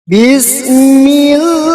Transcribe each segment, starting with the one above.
Bismillahirrahmanirrahim.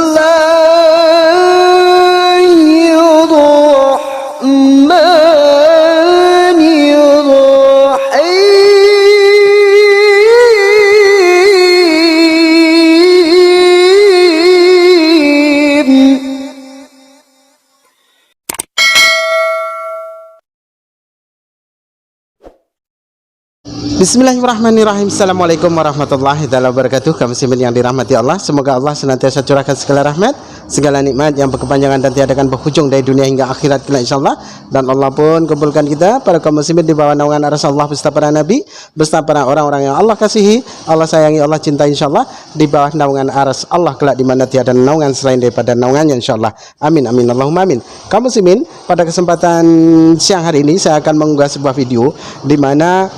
Bismillahirrahmanirrahim. Assalamualaikum warahmatullahi wabarakatuh. Kaum muslimin yang dirahmati Allah, semoga Allah senantiasa curahkan segala rahmat, segala nikmat yang berkepanjangan dan tiada akan berhujung dari dunia hingga akhirat kelak insyaallah. Dan Allah pun kumpulkan kita para kaum muslimin di bawah naungan arsy Allah beserta para nabi, beserta para orang-orang yang Allah kasihi, Allah sayangi, Allah cintai insyaallah, di bawah naungan arsy Allah kelak di mana tiada naungan selain daripada naungannya insyaallah. Amin amin Allahumma amin. Kaum muslimin, pada kesempatan siang hari ini saya akan mengunggah sebuah video di mana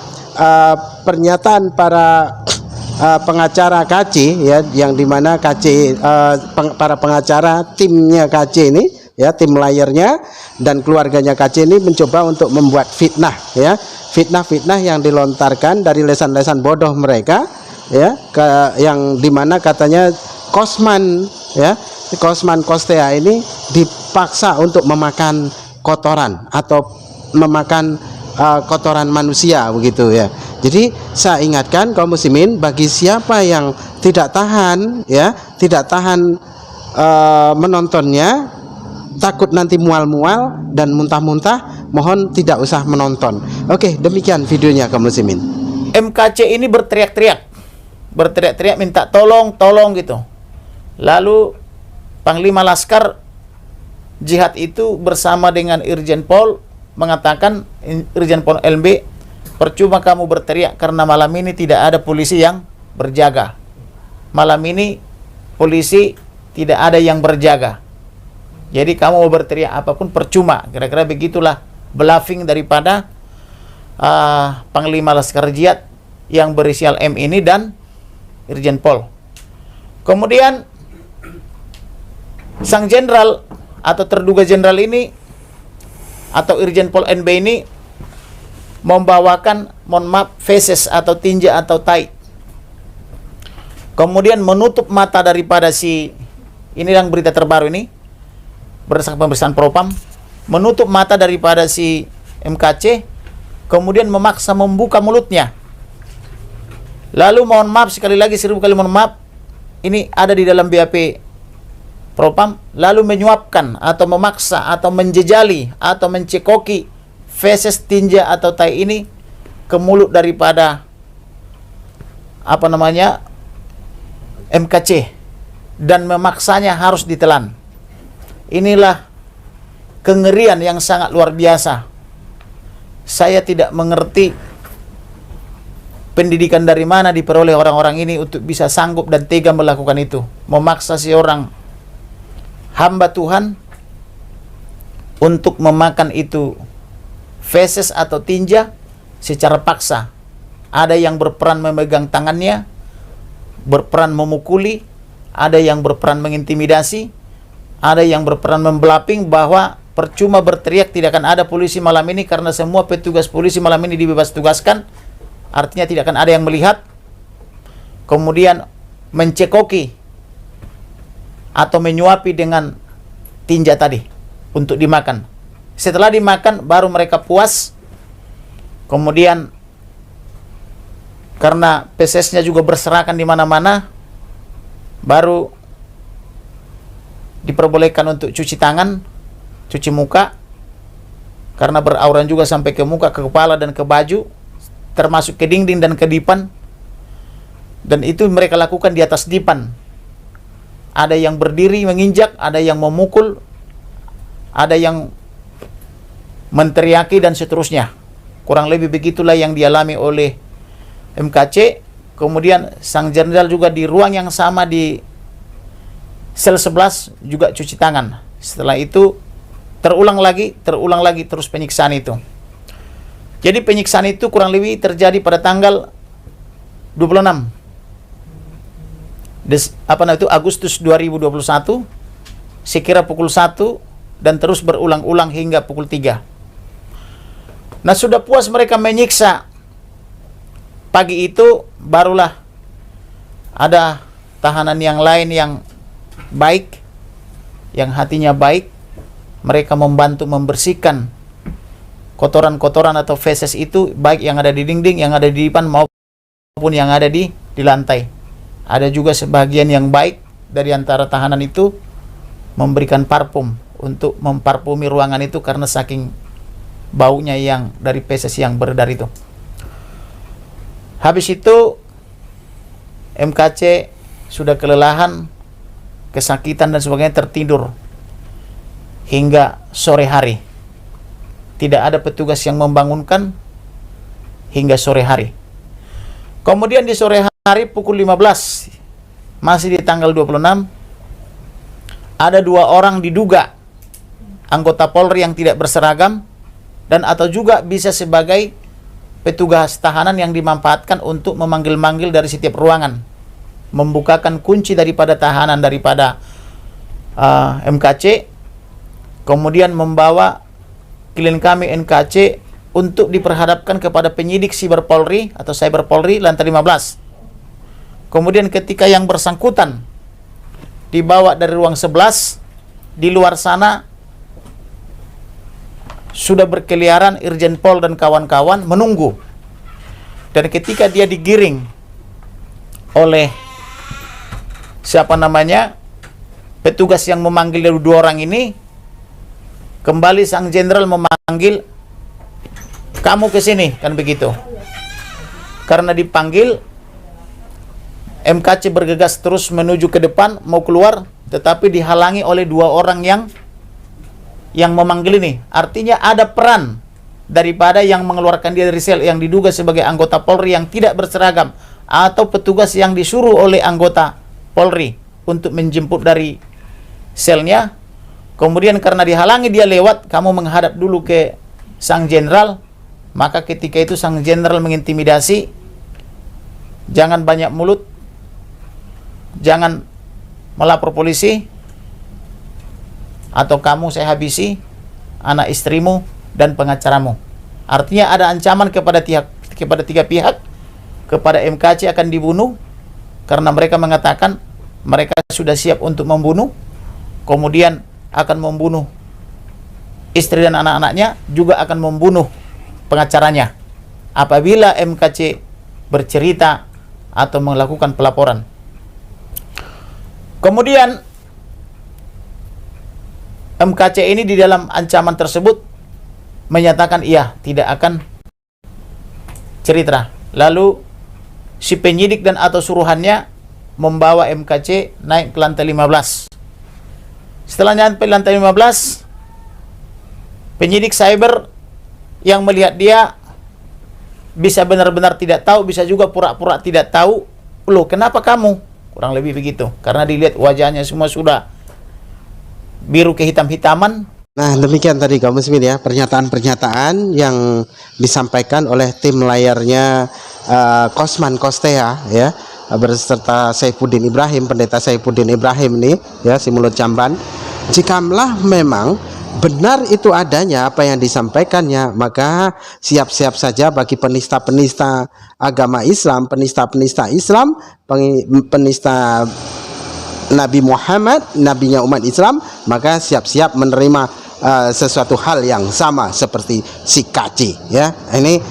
pernyataan para pengacara KC, ya, yang dimana KC para pengacara timnya KC ini, ya, tim lawyernya dan keluarganya KC ini mencoba untuk membuat fitnah, ya, fitnah yang dilontarkan dari lesan-lesan bodoh mereka, ya, yang dimana katanya Kosman, ya, Kosman Kostea ini dipaksa untuk memakan kotoran atau memakan kotoran manusia begitu, ya. Jadi saya ingatkan kaum muslimin, bagi siapa yang tidak tahan, ya, tidak tahan menontonnya, takut nanti mual-mual dan muntah-muntah, mohon tidak usah menonton. Oke, demikian videonya kaum muslimin. MKC ini berteriak-teriak minta tolong gitu. Lalu Panglima Laskar Jihad itu bersama dengan Irjen Pol mengatakan, Irjen Pol LB, percuma kamu berteriak karena malam ini tidak ada polisi yang berjaga. Malam ini polisi tidak ada yang berjaga. Jadi kamu mau berteriak apapun percuma. Kira-kira begitulah bluffing daripada Panglima Laskar Jihad yang berinisial M ini dan Irjen Pol. Kemudian sang jenderal atau terduga jenderal ini atau Irjen Pol NB ini membawakan, mohon maaf, feses atau tinja atau tai. Kemudian menutup mata daripada si, ini yang berita terbaru ini berdasarkan pemeriksaan Propam, menutup mata daripada si MKC, kemudian memaksa membuka mulutnya. Lalu mohon maaf, sekali lagi 1000 kali mohon maaf, ini ada di dalam BAP Propam, lalu menyuapkan atau memaksa atau menjejali atau mencekoki feses, tinja atau tai ini ke mulut daripada MKC dan memaksanya harus ditelan. Inilah kengerian yang sangat luar biasa. Saya tidak mengerti pendidikan dari mana diperoleh orang-orang ini untuk bisa sanggup dan tega melakukan itu, memaksa seorang hamba Tuhan untuk memakan itu feses atau tinja secara paksa. Ada yang berperan memegang tangannya, berperan memukuli, ada yang berperan mengintimidasi, ada yang berperan membelaping bahwa percuma berteriak, tidak akan ada polisi malam ini karena semua petugas polisi malam ini dibebas tugaskan, artinya tidak akan ada yang melihat. Kemudian mencekoki atau menyuapi dengan tinja tadi untuk dimakan. Setelah dimakan baru mereka puas. Kemudian karena fesesnya juga berserakan di mana-mana, baru diperbolehkan untuk cuci tangan, cuci muka, karena berauran juga sampai ke muka, ke kepala dan ke baju, termasuk ke dinding dan ke dipan. Dan itu mereka lakukan di atas dipan. Ada yang berdiri menginjak, ada yang memukul, ada yang menteriaki dan seterusnya. Kurang lebih begitulah yang dialami oleh MKC. Kemudian sang jenderal juga di ruang yang sama di sel 11 juga cuci tangan. Setelah itu terulang lagi terus penyiksaan itu. Jadi penyiksaan itu kurang lebih terjadi pada tanggal 26 Agustus 2021, sekira pukul 1 dan terus berulang-ulang hingga pukul 3. Nah, sudah puas mereka menyiksa. Pagi itu barulah ada tahanan yang lain yang baik, yang hatinya baik, mereka membantu membersihkan kotoran-kotoran atau feses itu, baik yang ada di dinding, yang ada di depan maupun yang ada di lantai. Ada juga sebagian yang baik dari antara tahanan itu memberikan parfum untuk memparfumi ruangan itu karena saking baunya yang dari feses yang beredar itu. Habis itu MKC sudah kelelahan, kesakitan dan sebagainya, tertidur hingga sore hari. Tidak ada petugas yang membangunkan hingga sore hari. Kemudian di sore hari pukul 15, masih di tanggal 26, ada 2 orang diduga anggota Polri yang tidak berseragam dan atau juga bisa sebagai petugas tahanan yang dimanfaatkan untuk memanggil-manggil dari setiap ruangan, membukakan kunci daripada tahanan daripada MKC, kemudian membawa klien kami NKC untuk diperhadapkan kepada penyidik Siber Polri atau Cyber Polri lantai 15. Kemudian ketika yang bersangkutan dibawa dari ruang 11, di luar sana sudah berkeliaran Irjen Pol dan kawan-kawan menunggu. Dan ketika dia digiring oleh petugas yang memanggil 2 orang ini, kembali sang jenderal memanggil, kamu ke sini, kan begitu. Karena dipanggil, MKC bergegas terus menuju ke depan mau keluar, tetapi dihalangi oleh 2 orang yang memanggil ini. Artinya ada peran daripada yang mengeluarkan dia dari sel yang diduga sebagai anggota Polri yang tidak berseragam atau petugas yang disuruh oleh anggota Polri untuk menjemput dari selnya. Kemudian karena dihalangi dia lewat, kamu menghadap dulu ke sang jenderal. Maka ketika itu sang jenderal mengintimidasi, jangan banyak mulut, jangan melapor polisi, atau kamu saya habisi, anak istrimu dan pengacaramu. Artinya ada ancaman kepada 3 pihak. Kepada MKC akan dibunuh karena mereka mengatakan mereka sudah siap untuk membunuh, kemudian akan membunuh istri dan anak-anaknya, juga akan membunuh pengacaranya apabila MKC bercerita atau melakukan pelaporan. Kemudian MKC ini di dalam ancaman tersebut menyatakan iya, tidak akan cerita. Lalu si penyidik dan atau suruhannya membawa MKC naik ke lantai 15. Setelah nyampe lantai 15, penyidik cyber yang melihat dia bisa benar-benar tidak tahu, bisa juga pura-pura tidak tahu. Loh, kenapa kamu? Kurang lebih begitu. Karena dilihat wajahnya semua sudah biru kehitam-hitaman. Nah, demikian tadi kaum muslimin ya, pernyataan-pernyataan yang disampaikan oleh tim layarnya Kosman Kostea ya, berserta Saifuddin Ibrahim, pendeta Saifuddin Ibrahim nih ya, si mulut jamban. Jikalau memang benar itu adanya apa yang disampaikannya, maka siap-siap saja bagi penista-penista agama Islam, penista-penista Islam, penista Nabi Muhammad, nabinya umat Islam, maka siap-siap menerima sesuatu hal yang sama seperti si kaci ya. Ini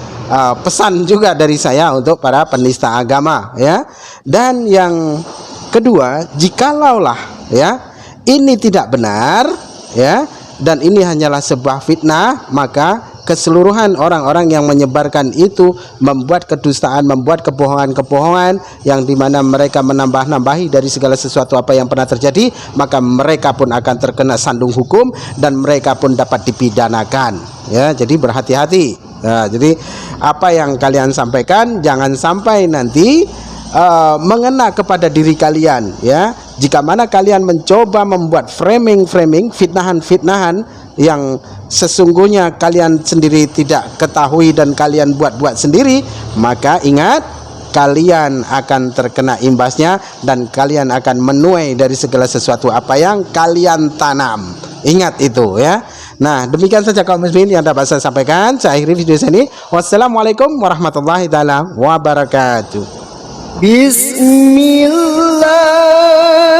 pesan juga dari saya untuk para penista agama ya. Dan yang kedua, jikalaulah ya ini tidak benar ya, dan ini hanyalah sebuah fitnah, maka keseluruhan orang-orang yang menyebarkan itu membuat kedustaan, membuat kebohongan-kebohongan yang dimana mereka menambah-nambahi dari segala sesuatu apa yang pernah terjadi, maka mereka pun akan terkena sandung hukum dan mereka pun dapat dipidanakan ya. Jadi berhati-hati. Nah, jadi apa yang kalian sampaikan jangan sampai nanti mengena kepada diri kalian ya. Jika mana kalian mencoba membuat framing-framing, fitnahan-fitnahan yang sesungguhnya kalian sendiri tidak ketahui dan kalian buat-buat sendiri, maka ingat kalian akan terkena imbasnya dan kalian akan menuai dari segala sesuatu apa yang kalian tanam. Ingat itu ya. Nah, demikian saja kaum muslimin yang dapat saya sampaikan. Saya akhiri video ini. Wassalamualaikum warahmatullahi taala wabarakatuh. Bismillah. لا